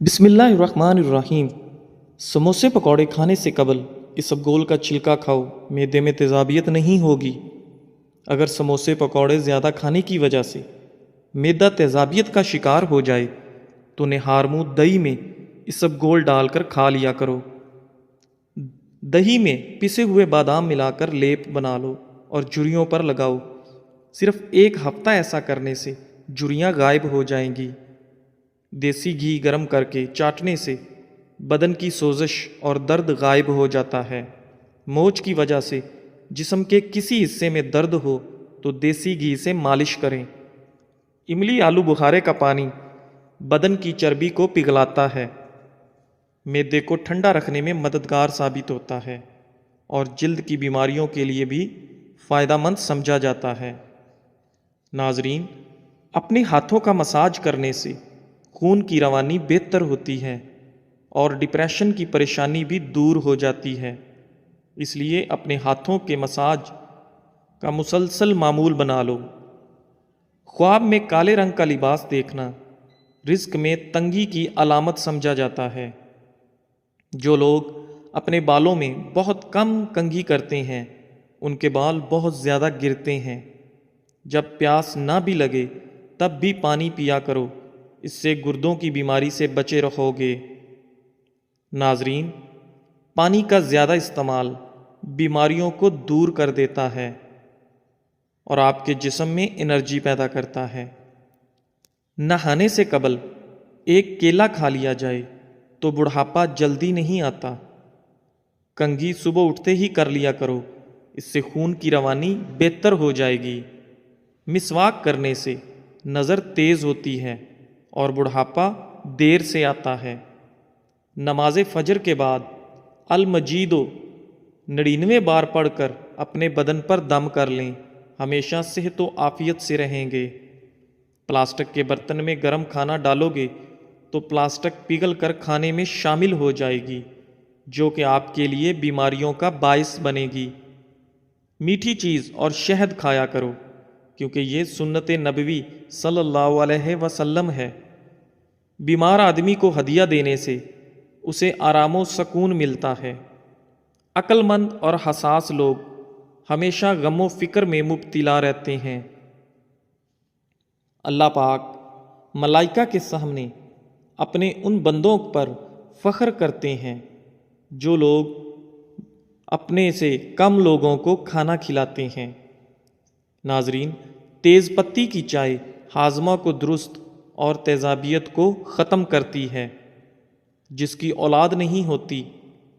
بسم اللہ الرحمن الرحیم۔ سموسے پکوڑے کھانے سے قبل اسبگول کا چھلکا کھاؤ، معدے میں تیزابیت نہیں ہوگی۔ اگر سموسے پکوڑے زیادہ کھانے کی وجہ سے معدہ تیزابیت کا شکار ہو جائے تو نہار منہ دہی میں اسبگول ڈال کر کھا لیا کرو۔ دہی میں پسے ہوئے بادام ملا کر لیپ بنا لو اور جھریوں پر لگاؤ۔ صرف 1 ہفتہ ایسا کرنے سے جھریاں غائب ہو جائیں گی۔ دیسی گھی گرم کر کے چاٹنے سے بدن کی سوزش اور درد غائب ہو جاتا ہے۔ موچ کی وجہ سے جسم کے کسی حصے میں درد ہو تو دیسی گھی سے مالش کریں۔ املی آلو بخارے کا پانی بدن کی چربی کو پگھلاتا ہے، معدے کو ٹھنڈا رکھنے میں مددگار ثابت ہوتا ہے اور جلد کی بیماریوں کے لیے بھی فائدہ مند سمجھا جاتا ہے۔ ناظرین، اپنے ہاتھوں کا مساج کرنے سے خون کی روانی بہتر ہوتی ہے اور ڈپریشن کی پریشانی بھی دور ہو جاتی ہے۔ اس لیے اپنے ہاتھوں کے مساج کا مسلسل معمول بنا لو۔ خواب میں کالے رنگ کا لباس دیکھنا رزق میں تنگی کی علامت سمجھا جاتا ہے۔ جو لوگ اپنے بالوں میں بہت کم کنگھی کرتے ہیں ان کے بال بہت زیادہ گرتے ہیں۔ جب پیاس نہ بھی لگے تب بھی پانی پیا کرو، اس سے گردوں کی بیماری سے بچے رہو گے۔ ناظرین، پانی کا زیادہ استعمال بیماریوں کو دور کر دیتا ہے اور آپ کے جسم میں انرجی پیدا کرتا ہے۔ نہانے سے قبل 1 کیلا کھا لیا جائے تو بڑھاپا جلدی نہیں آتا۔ کنگھی صبح اٹھتے ہی کر لیا کرو، اس سے خون کی روانی بہتر ہو جائے گی۔ مسواک کرنے سے نظر تیز ہوتی ہے اور بڑھاپا دیر سے آتا ہے۔ نماز فجر کے بعد المجید 99 بار پڑھ کر اپنے بدن پر دم کر لیں، ہمیشہ صحت و عافیت سے رہیں گے۔ پلاسٹک کے برتن میں گرم کھانا ڈالو گے تو پلاسٹک پگھل کر کھانے میں شامل ہو جائے گی، جو کہ آپ کے لیے بیماریوں کا باعث بنے گی۔ میٹھی چیز اور شہد کھایا کرو کیونکہ یہ سنت نبوی صلی اللہ علیہ وسلم ہے۔ بیمار آدمی کو ہدیہ دینے سے اسے آرام و سکون ملتا ہے۔ عقل مند اور حساس لوگ ہمیشہ غم و فکر میں مبتلا رہتے ہیں۔ اللہ پاک ملائکہ کے سامنے اپنے ان بندوں پر فخر کرتے ہیں جو لوگ اپنے سے کم لوگوں کو کھانا کھلاتے ہیں۔ ناظرین، تیز پتی کی چائے ہاضمہ کو درست اور تیزابیت کو ختم کرتی ہے۔ جس کی اولاد نہیں ہوتی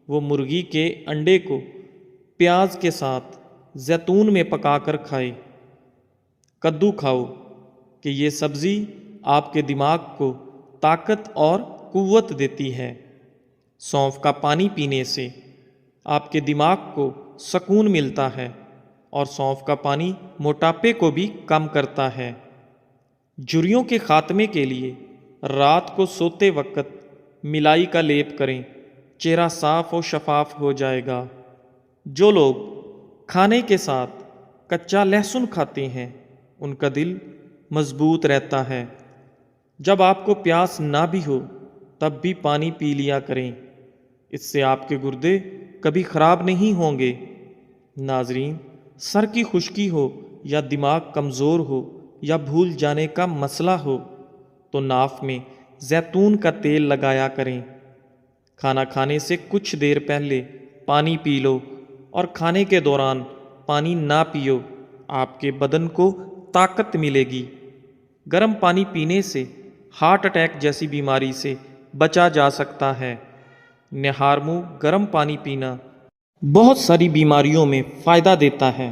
وہ مرغی کے انڈے کو پیاز کے ساتھ زیتون میں پکا کر کھائے۔ کدو کھاؤ کہ یہ سبزی آپ کے دماغ کو طاقت اور قوت دیتی ہے۔ سونف کا پانی پینے سے آپ کے دماغ کو سکون ملتا ہے اور سونف کا پانی موٹاپے کو بھی کم کرتا ہے۔ جھریوں کے خاتمے کے لیے رات کو سوتے وقت ملائی کا لیپ کریں، چہرہ صاف و شفاف ہو جائے گا۔ جو لوگ کھانے کے ساتھ کچا لہسن کھاتے ہیں ان کا دل مضبوط رہتا ہے۔ جب آپ کو پیاس نہ بھی ہو تب بھی پانی پی لیا کریں، اس سے آپ کے گردے کبھی خراب نہیں ہوں گے۔ ناظرین، سر کی خشکی ہو یا دماغ کمزور ہو یا بھول جانے کا مسئلہ ہو تو ناف میں زیتون کا تیل لگایا کریں۔ کھانا کھانے سے کچھ دیر پہلے پانی پی لو اور کھانے کے دوران پانی نہ پیو، آپ کے بدن کو طاقت ملے گی۔ گرم پانی پینے سے ہارٹ اٹیک جیسی بیماری سے بچا جا سکتا ہے۔ نہار منہ گرم پانی پینا بہت ساری بیماریوں میں فائدہ دیتا ہے۔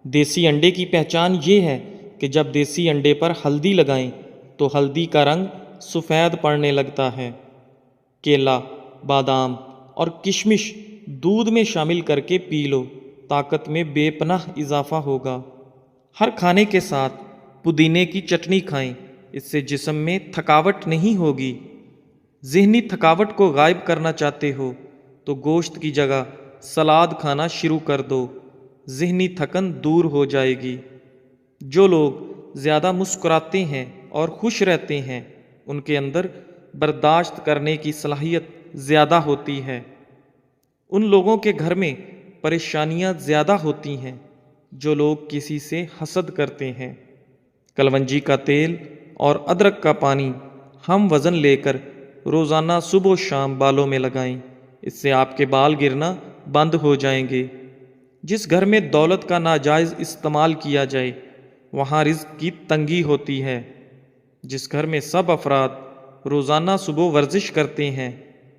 دیسی انڈے کی پہچان یہ ہے کہ جب دیسی انڈے پر ہلدی لگائیں تو ہلدی کا رنگ سفید پڑنے لگتا ہے۔ کیلا، بادام اور کشمش دودھ میں شامل کر کے پی لو، طاقت میں بے پناہ اضافہ ہوگا۔ ہر کھانے کے ساتھ پودینے کی چٹنی کھائیں، اس سے جسم میں تھکاوٹ نہیں ہوگی۔ ذہنی تھکاوٹ کو غائب کرنا چاہتے ہو تو گوشت کی جگہ سلاد کھانا شروع کر دو، ذہنی تھکن دور ہو جائے گی۔ جو لوگ زیادہ مسکراتے ہیں اور خوش رہتے ہیں ان کے اندر برداشت کرنے کی صلاحیت زیادہ ہوتی ہے۔ ان لوگوں کے گھر میں پریشانیاں زیادہ ہوتی ہیں جو لوگ کسی سے حسد کرتے ہیں۔ کلونجی کا تیل اور ادرک کا پانی ہم وزن لے کر روزانہ صبح و شام بالوں میں لگائیں، اس سے آپ کے بال گرنا بند ہو جائیں گے۔ جس گھر میں دولت کا ناجائز استعمال کیا جائے وہاں رزق کی تنگی ہوتی ہے۔ جس گھر میں سب افراد روزانہ صبح ورزش کرتے ہیں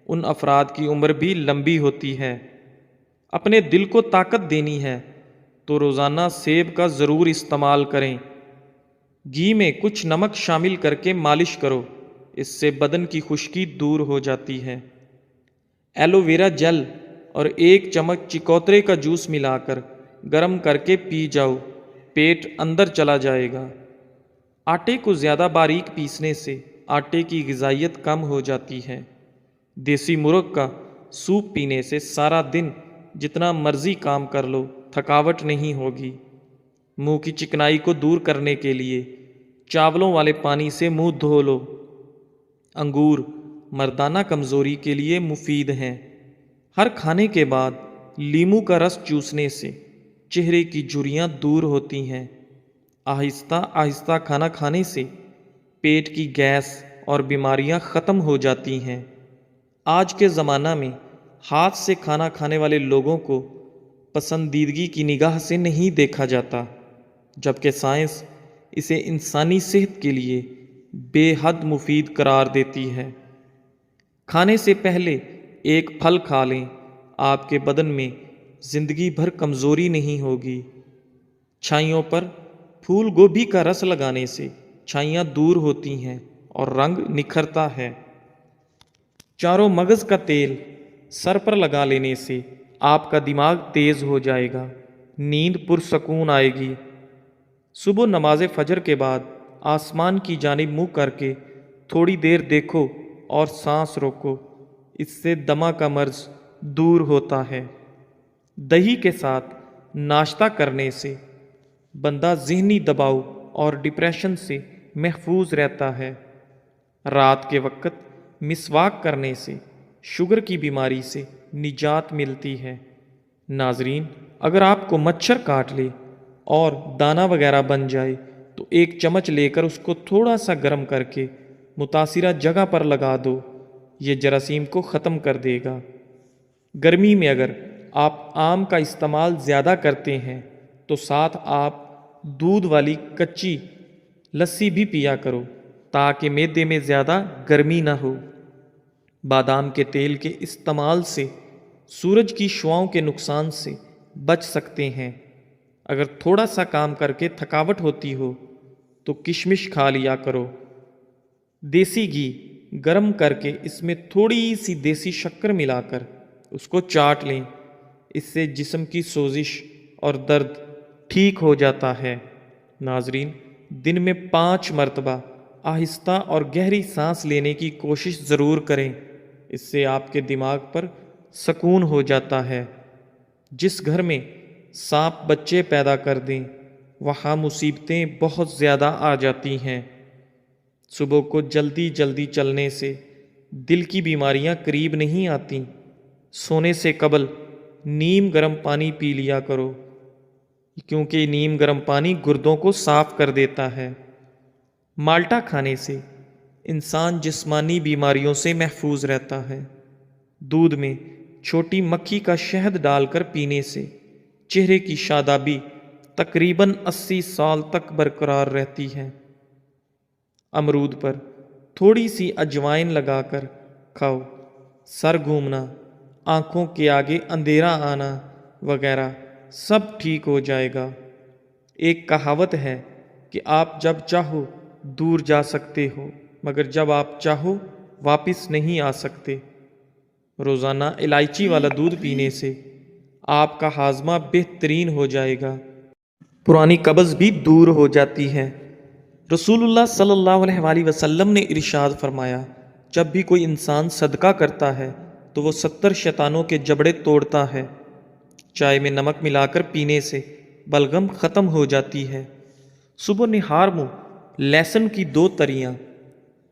ان افراد کی عمر بھی لمبی ہوتی ہے۔ اپنے دل کو طاقت دینی ہے تو روزانہ سیب کا ضرور استعمال کریں۔ گھی میں کچھ نمک شامل کر کے مالش کرو، اس سے بدن کی خشکی دور ہو جاتی ہے۔ ایلو ویرا جیل اور 1 چمچ چکوترے کا جوس ملا کر گرم کر کے پی جاؤ، پیٹ اندر چلا جائے گا۔ آٹے کو زیادہ باریک پیسنے سے آٹے کی غذائیت کم ہو جاتی ہے۔ دیسی مرغ کا سوپ پینے سے سارا دن جتنا مرضی کام کر لو تھکاوٹ نہیں ہوگی۔ منہ کی چکنائی کو دور کرنے کے لیے چاولوں والے پانی سے منہ دھو لو۔ انگور مردانہ کمزوری کے لیے مفید ہیں۔ ہر کھانے کے بعد لیمو کا رس چوسنے سے چہرے کی جھریاں دور ہوتی ہیں۔ آہستہ آہستہ کھانا کھانے سے پیٹ کی گیس اور بیماریاں ختم ہو جاتی ہیں۔ آج کے زمانہ میں ہاتھ سے کھانا کھانے والے لوگوں کو پسندیدگی کی نگاہ سے نہیں دیکھا جاتا، جبکہ سائنس اسے انسانی صحت کے لیے بے حد مفید قرار دیتی ہے۔ کھانے سے پہلے 1 پھل کھا لیں، آپ کے بدن میں زندگی بھر کمزوری نہیں ہوگی۔ چھائیوں پر پھول گوبھی کا رس لگانے سے چھائیاں دور ہوتی ہیں اور رنگ نکھرتا ہے۔ چاروں مغز کا تیل سر پر لگا لینے سے آپ کا دماغ تیز ہو جائے گا، نیند پرسکون آئے گی۔ صبح نماز فجر کے بعد آسمان کی جانب منہ کر کے تھوڑی دیر دیکھو اور سانس روکو، اس سے دمہ کا مرض دور ہوتا ہے۔ دہی کے ساتھ ناشتہ کرنے سے بندہ ذہنی دباؤ اور ڈپریشن سے محفوظ رہتا ہے۔ رات کے وقت مسواک کرنے سے شوگر کی بیماری سے نجات ملتی ہے۔ ناظرین، اگر آپ کو مچھر کاٹ لے اور دانہ وغیرہ بن جائے تو 1 چمچ لے کر اس کو تھوڑا سا گرم کر کے متاثرہ جگہ پر لگا دو، یہ جراثیم کو ختم کر دے گا۔ گرمی میں اگر آپ آم کا استعمال زیادہ کرتے ہیں تو ساتھ آپ دودھ والی کچی لسی بھی پیا کرو تاکہ معدے میں زیادہ گرمی نہ ہو۔ بادام کے تیل کے استعمال سے سورج کی شعاؤں کے نقصان سے بچ سکتے ہیں۔ اگر تھوڑا سا کام کر کے تھکاوٹ ہوتی ہو تو کشمش کھا لیا کرو۔ دیسی گھی گرم کر کے اس میں تھوڑی سی دیسی شکر ملا کر اس کو چاٹ لیں، اس سے جسم کی سوزش اور درد ٹھیک ہو جاتا ہے۔ ناظرین، دن میں 5 مرتبہ آہستہ اور گہری سانس لینے کی کوشش ضرور کریں، اس سے آپ کے دماغ پر سکون ہو جاتا ہے۔ جس گھر میں سانپ بچے پیدا کر دیں وہاں مصیبتیں بہت زیادہ آ جاتی ہیں۔ صبح کو جلدی جلدی چلنے سے دل کی بیماریاں قریب نہیں آتیں۔ سونے سے قبل نیم گرم پانی پی لیا کرو، کیونکہ نیم گرم پانی گردوں کو صاف کر دیتا ہے۔ مالٹا کھانے سے انسان جسمانی بیماریوں سے محفوظ رہتا ہے۔ دودھ میں چھوٹی مکھی کا شہد ڈال کر پینے سے چہرے کی شادابی تقریباً 80 سال تک برقرار رہتی ہے۔ امرود پر تھوڑی سی اجوائن لگا کر کھاؤ، سر گھومنا، آنکھوں کے آگے اندھیرا آنا وغیرہ سب ٹھیک ہو جائے گا۔ ایک کہاوت ہے کہ آپ جب چاہو دور جا سکتے ہو مگر جب آپ چاہو واپس نہیں آ سکتے۔ روزانہ الائچی والا دودھ پینے سے آپ کا ہاضمہ بہترین ہو جائے گا، پرانی قبض بھی دور ہو جاتی ہے۔ رسول اللہ صلی اللہ علیہ وآلہ وسلم نے ارشاد فرمایا، جب بھی کوئی انسان صدقہ کرتا ہے تو وہ 70 شیطانوں کے جبڑے توڑتا ہے۔ چائے میں نمک ملا کر پینے سے بلغم ختم ہو جاتی ہے۔ صبح نہار منہ لہسن کی 2 تریاں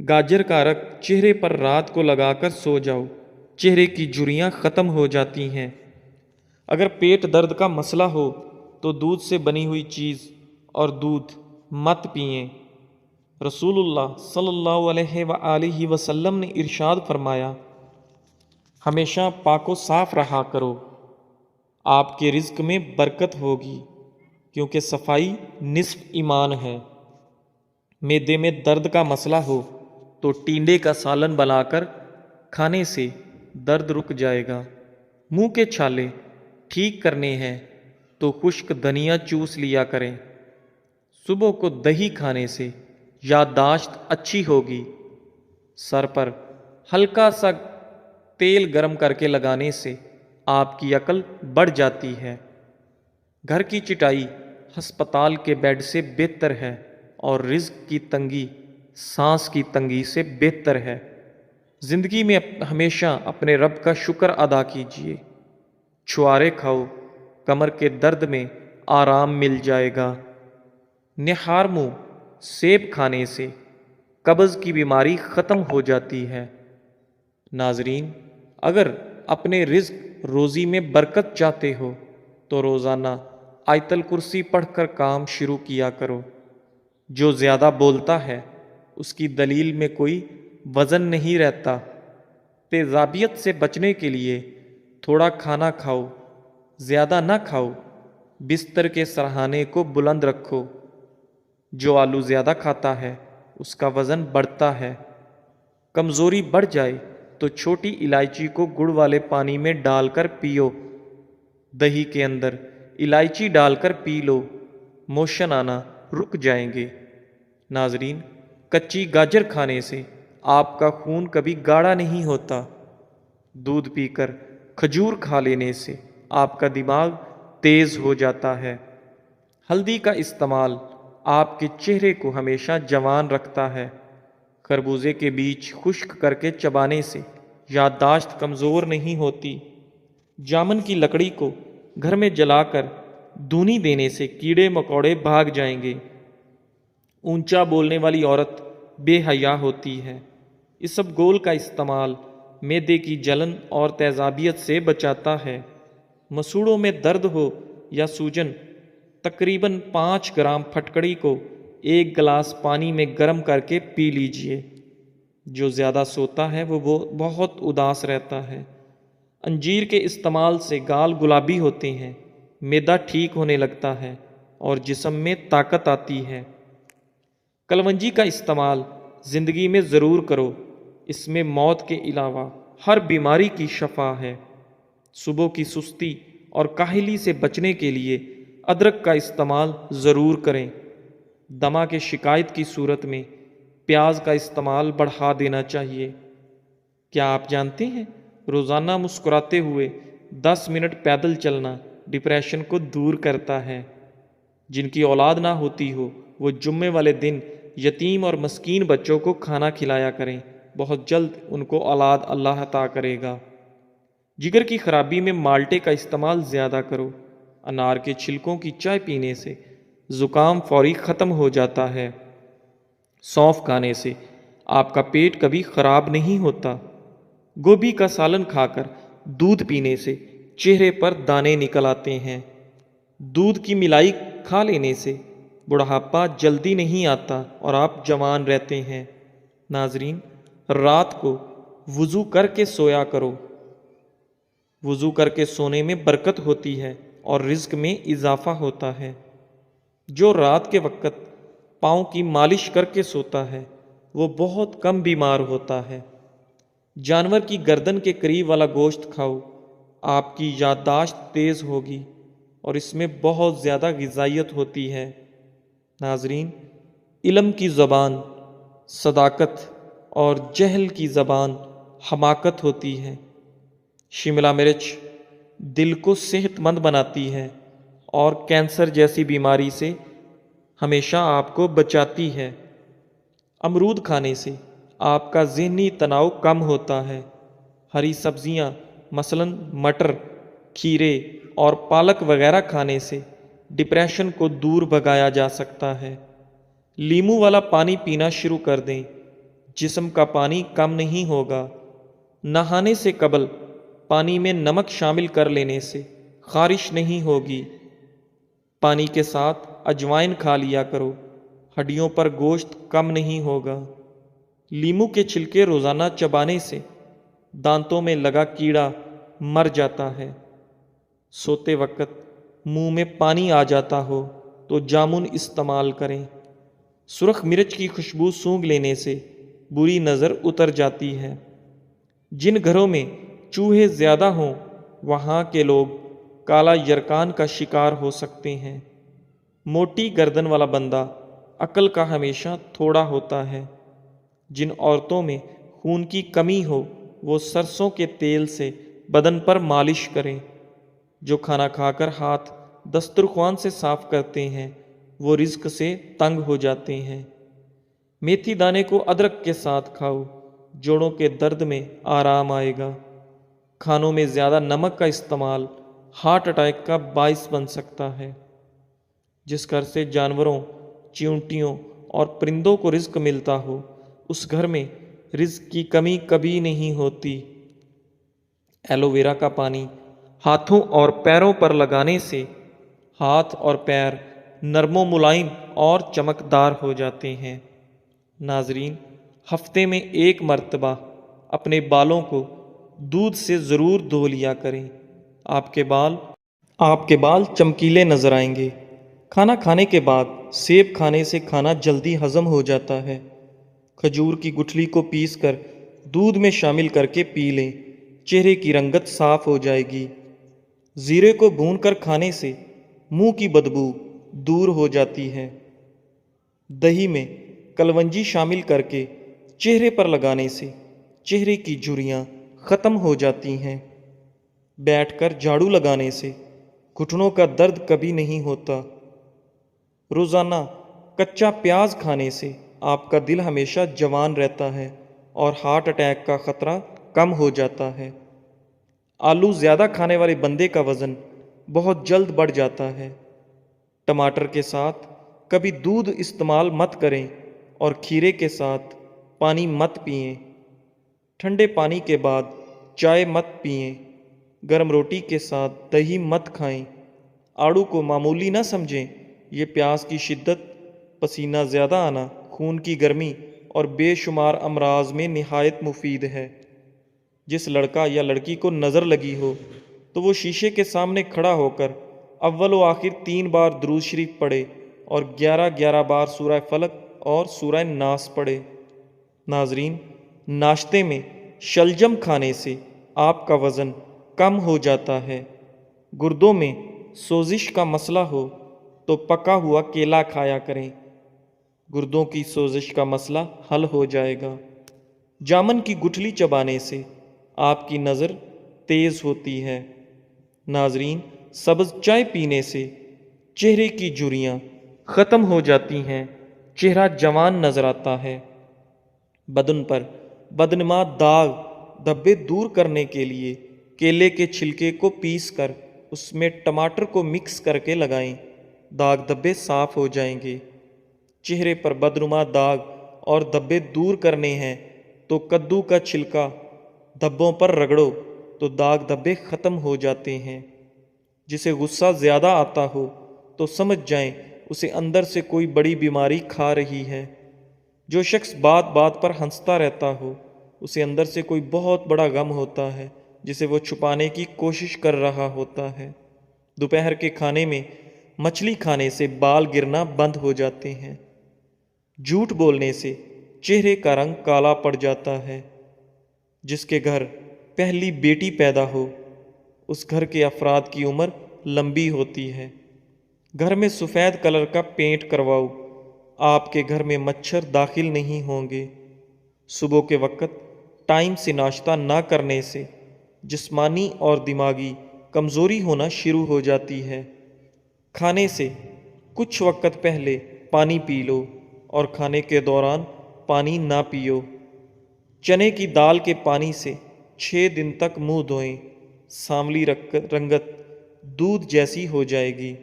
گاجر کا عرق چہرے پر رات کو لگا کر سو جاؤ، چہرے کی جھریاں ختم ہو جاتی ہیں۔ اگر پیٹ درد کا مسئلہ ہو تو دودھ سے بنی ہوئی چیز اور دودھ مت پئیں۔ رسول اللہ صلی اللہ علیہ وآلہ وسلم نے ارشاد فرمایا، ہمیشہ پاک و صاف رہا کرو، آپ کے رزق میں برکت ہوگی، کیونکہ صفائی نصف ایمان ہے۔ معدے میں درد کا مسئلہ ہو تو ٹینڈے کا سالن بنا کر کھانے سے درد رک جائے گا۔ منہ کے چھالے ٹھیک کرنے ہیں تو خشک دھنیا چوس لیا کریں۔ صبح کو دہی کھانے سے یادداشت اچھی ہوگی۔ سر پر ہلکا سا تیل گرم کر کے لگانے سے آپ کی عقل بڑھ جاتی ہے۔ گھر کی چٹائی ہسپتال کے بیڈ سے بہتر ہے، اور رزق کی تنگی سانس کی تنگی سے بہتر ہے۔ زندگی میں ہمیشہ اپنے رب کا شکر ادا کیجیے۔ چھوارے کھاؤ، کمر کے درد میں آرام مل جائے گا۔ نہار منہ سیب کھانے سے قبض کی بیماری ختم ہو جاتی ہے۔ ناظرین، اگر اپنے رزق روزی میں برکت چاہتے ہو تو روزانہ آیت الکرسی پڑھ کر کام شروع کیا کرو۔ جو زیادہ بولتا ہے اس کی دلیل میں کوئی وزن نہیں رہتا۔ تیزابیت سے بچنے کے لیے تھوڑا کھانا کھاؤ، زیادہ نہ کھاؤ۔ بستر کے سرہانے کو بلند رکھو۔ جو آلو زیادہ کھاتا ہے اس کا وزن بڑھتا ہے۔ کمزوری بڑھ جائے تو چھوٹی الائچی کو گڑ والے پانی میں ڈال کر پیو۔ دہی کے اندر الائچی ڈال کر پی لو، موشن آنا رک جائیں گے۔ ناظرین، کچی گاجر کھانے سے آپ کا خون کبھی گاڑھا نہیں ہوتا۔ دودھ پی کر کھجور کھا لینے سے آپ کا دماغ تیز ہو جاتا ہے۔ ہلدی کا استعمال آپ کے چہرے کو ہمیشہ جوان رکھتا ہے۔ خربوزے کے بیج خشک کر کے چبانے سے یادداشت کمزور نہیں ہوتی۔ جامن کی لکڑی کو گھر میں جلا کر دھونی دینے سے کیڑے مکوڑے بھاگ جائیں گے۔ اونچا بولنے والی عورت بے حیا ہوتی ہے۔ اسبگول کا استعمال معدے کی جلن اور تیزابیت سے بچاتا ہے۔ مسوڑوں میں درد ہو یا سوجن، تقریباً 5 گرام پھٹکڑی کو 1 گلاس پانی میں گرم کر کے پی لیجئے۔ جو زیادہ سوتا ہے وہ بہت اداس رہتا ہے۔ انجیر کے استعمال سے گال گلابی ہوتے ہیں، معدہ ٹھیک ہونے لگتا ہے اور جسم میں طاقت آتی ہے۔ کلونجی کا استعمال زندگی میں ضرور کرو، اس میں موت کے علاوہ ہر بیماری کی شفا ہے۔ صبح کی سستی اور کاہلی سے بچنے کے لیے ادرک کا استعمال ضرور کریں۔ دمہ کے شکایت کی صورت میں پیاز کا استعمال بڑھا دینا چاہیے۔ کیا آپ جانتے ہیں روزانہ مسکراتے ہوئے 10 منٹ پیدل چلنا ڈپریشن کو دور کرتا ہے؟ جن کی اولاد نہ ہوتی ہو وہ جمعے والے دن یتیم اور مسکین بچوں کو کھانا کھلایا کریں، بہت جلد ان کو اولاد اللہ عطا کرے گا۔ جگر کی خرابی میں مالٹے کا استعمال زیادہ کرو۔ انار کے چھلکوں کی چائے پینے سے زکام فوری ختم ہو جاتا ہے۔ سونف کھانے سے آپ کا پیٹ کبھی خراب نہیں ہوتا۔ گوبھی کا سالن کھا کر دودھ پینے سے چہرے پر دانے نکل آتے ہیں۔ دودھ کی ملائی کھا لینے سے بڑھاپا جلدی نہیں آتا اور آپ جوان رہتے ہیں۔ ناظرین، رات کو وضو کر کے سویا کرو۔ وضو کر کے سونے میں برکت ہوتی ہے اور رزق میں اضافہ ہوتا ہے۔ جو رات کے وقت پاؤں کی مالش کر کے سوتا ہے وہ بہت کم بیمار ہوتا ہے۔ جانور کی گردن کے قریب والا گوشت کھاؤ، آپ کی یادداشت تیز ہوگی اور اس میں بہت زیادہ غذائیت ہوتی ہے۔ ناظرین، علم کی زبان صداقت اور جہل کی زبان حماقت ہوتی ہے۔ شملہ مرچ دل کو صحت مند بناتی ہے اور کینسر جیسی بیماری سے ہمیشہ آپ کو بچاتی ہے۔ امرود کھانے سے آپ کا ذہنی تناؤ کم ہوتا ہے۔ ہری سبزیاں مثلاً مٹر، کھیرے اور پالک وغیرہ کھانے سے ڈپریشن کو دور بھگایا جا سکتا ہے۔ لیموں والا پانی پینا شروع کر دیں۔ جسم کا پانی کم نہیں ہوگا۔ نہانے سے قبل پانی میں نمک شامل کر لینے سے خارش نہیں ہوگی۔ پانی کے ساتھ اجوائن کھا لیا کرو، ہڈیوں پر گوشت کم نہیں ہوگا۔ لیموں کے چھلکے روزانہ چبانے سے دانتوں میں لگا کیڑا مر جاتا ہے۔ سوتے وقت منہ میں پانی آ جاتا ہو تو جامن استعمال کریں۔ سرخ مرچ کی خوشبو سونگھ لینے سے بری نظر اتر جاتی ہے۔ جن گھروں میں چوہے زیادہ ہوں وہاں کے لوگ کالا یرکان کا شکار ہو سکتے ہیں۔ موٹی گردن والا بندہ عقل کا ہمیشہ تھوڑا ہوتا ہے۔ جن عورتوں میں خون کی کمی ہو وہ سرسوں کے تیل سے بدن پر مالش کریں۔ جو کھانا کھا کر ہاتھ دسترخوان سے صاف کرتے ہیں وہ رزق سے تنگ ہو جاتے ہیں۔ میتھی دانے کو ادرک کے ساتھ کھاؤ، جوڑوں کے درد میں آرام آئے گا۔ کھانوں میں زیادہ نمک کا استعمال ہارٹ اٹیک کا باعث بن سکتا ہے۔ جس گھر سے جانوروں، چیونٹیوں اور پرندوں کو رزق ملتا ہو اس گھر میں رزق کی کمی کبھی نہیں ہوتی۔ ایلو ویرا کا پانی ہاتھوں اور پیروں پر لگانے سے ہاتھ اور پیر نرم و ملائم اور چمکدار ہو جاتے ہیں۔ ناظرین، ہفتے میں ایک مرتبہ اپنے بالوں کو دودھ سے ضرور دھو لیا کریں۔ آپ کے بال چمکیلے نظر آئیں گے۔ کھانا کھانے کے بعد سیب کھانے سے کھانا جلدی ہضم ہو جاتا ہے۔ کھجور کی گٹھلی کو پیس کر دودھ میں شامل کر کے پی لیں، چہرے کی رنگت صاف ہو جائے گی۔ زیرے کو بھون کر کھانے سے منہ کی بدبو دور ہو جاتی ہے۔ دہی میں کلونجی شامل کر کے چہرے پر لگانے سے چہرے کی جھریاں ختم ہو جاتی ہیں۔ بیٹھ کر جھاڑو لگانے سے گھٹنوں کا درد کبھی نہیں ہوتا۔ روزانہ کچا پیاز کھانے سے آپ کا دل ہمیشہ جوان رہتا ہے اور ہارٹ اٹیک کا خطرہ کم ہو جاتا ہے۔ آلو زیادہ کھانے والے بندے کا وزن بہت جلد بڑھ جاتا ہے۔ ٹماٹر کے ساتھ کبھی دودھ استعمال مت کریں اور کھیرے کے ساتھ پانی مت پئیں۔ ٹھنڈے پانی کے بعد چائے مت پئیں۔ گرم روٹی کے ساتھ دہی مت کھائیں۔ آڑو کو معمولی نہ سمجھیں، یہ پیاس کی شدت، پسینہ زیادہ آنا، خون کی گرمی اور بے شمار امراض میں نہایت مفید ہے۔ جس لڑکا یا لڑکی کو نظر لگی ہو تو وہ شیشے کے سامنے کھڑا ہو کر اول و آخر 3 بار درود شریف پڑھے اور 11 بار سورہ فلق اور سورہ ناس پڑھے۔ ناظرین، ناشتے میں شلجم کھانے سے آپ کا وزن کم ہو جاتا ہے۔ گردوں میں سوزش کا مسئلہ ہو تو پکا ہوا کیلا کھایا کریں، گردوں کی سوزش کا مسئلہ حل ہو جائے گا۔ جامن کی گٹھلی چبانے سے آپ کی نظر تیز ہوتی ہے۔ ناظرین، سبز چائے پینے سے چہرے کی جھریاں ختم ہو جاتی ہیں، چہرہ جوان نظر آتا ہے۔ بدن پر بدنما داغ دھبے دور کرنے کے لیے کیلے کے چھلکے کو پیس کر اس میں ٹماٹر کو مکس کر کے لگائیں، داغ دھبے صاف ہو جائیں گے۔ چہرے پر بدنما داغ اور دھبے دور کرنے ہیں تو کدو کا چھلکا دھبوں پر رگڑو تو داغ دھبے ختم ہو جاتے ہیں۔ جسے غصہ زیادہ آتا ہو تو سمجھ جائیں اسے اندر سے کوئی بڑی بیماری کھا رہی ہے۔ جو شخص بات بات پر ہنستا رہتا ہو اسے اندر سے کوئی بہت بڑا غم ہوتا ہے جسے وہ چھپانے کی کوشش کر رہا ہوتا ہے۔ دوپہر کے کھانے میں مچھلی کھانے سے بال گرنا بند ہو جاتے ہیں۔ جھوٹ بولنے سے چہرے کا رنگ کالا پڑ جاتا ہے۔ جس کے گھر پہلی بیٹی پیدا ہو اس گھر کے افراد کی عمر لمبی ہوتی ہے۔ گھر میں سفید کلر کا پینٹ کرواؤ، آپ کے گھر میں مچھر داخل نہیں ہوں گے۔ صبح کے وقت ٹائم سے ناشتہ نہ کرنے سے جسمانی اور دماغی کمزوری ہونا شروع ہو جاتی ہے۔ کھانے سے کچھ وقت پہلے پانی پی لو اور کھانے کے دوران پانی نہ پیو۔ چنے کی دال کے پانی سے 6 دن تک منہ دھوئیں، سانولی رنگت دودھ جیسی ہو جائے گی۔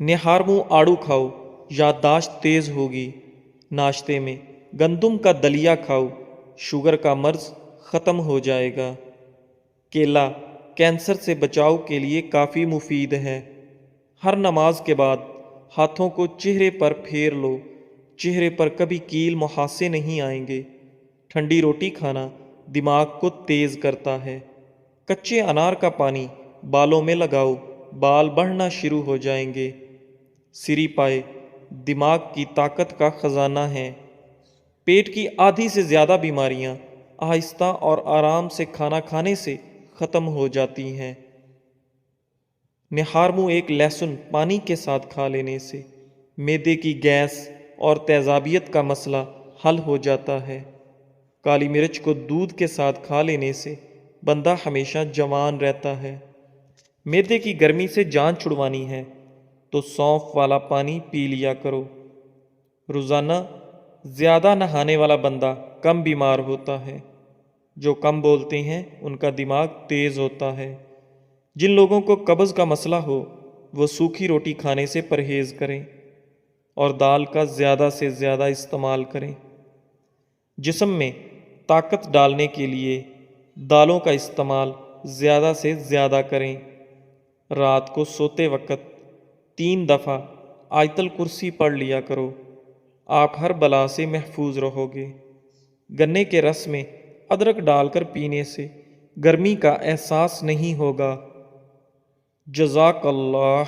نہار منہ آڑو کھاؤ، یادداشت تیز ہوگی۔ ناشتے میں گندم کا دلیا کھاؤ، شوگر کا مرض ختم ہو جائے گا۔ کیلا کینسر سے بچاؤ کے لیے کافی مفید ہے۔ ہر نماز کے بعد ہاتھوں کو چہرے پر پھیر لو، چہرے پر کبھی کیل محاسے نہیں آئیں گے۔ ٹھنڈی روٹی کھانا دماغ کو تیز کرتا ہے۔ کچے انار کا پانی بالوں میں لگاؤ، بال بڑھنا شروع ہو جائیں گے۔ سری پائے دماغ کی طاقت کا خزانہ ہے۔ پیٹ کی آدھی سے زیادہ بیماریاں آہستہ اور آرام سے کھانا کھانے سے ختم ہو جاتی ہیں۔ نہارمو ایک لہسن پانی کے ساتھ کھا لینے سے معدے کی گیس اور تیزابیت کا مسئلہ حل ہو جاتا ہے۔ کالی مرچ کو دودھ کے ساتھ کھا لینے سے بندہ ہمیشہ جوان رہتا ہے۔ معدے کی گرمی سے جان چھڑوانی ہے تو سونف والا پانی پی لیا کرو۔ روزانہ زیادہ نہانے والا بندہ کم بیمار ہوتا ہے۔ جو کم بولتے ہیں ان کا دماغ تیز ہوتا ہے۔ جن لوگوں کو قبض کا مسئلہ ہو وہ سوکھی روٹی کھانے سے پرہیز کریں اور دال کا زیادہ سے زیادہ استعمال کریں۔ جسم میں طاقت ڈالنے کے لیے دالوں کا استعمال زیادہ سے زیادہ کریں۔ رات کو سوتے وقت 3 دفعہ آیت الکرسی پڑھ لیا کرو، آپ ہر بلا سے محفوظ رہو گے۔ گنے کے رس میں ادرک ڈال کر پینے سے گرمی کا احساس نہیں ہوگا۔ جزاک اللہ۔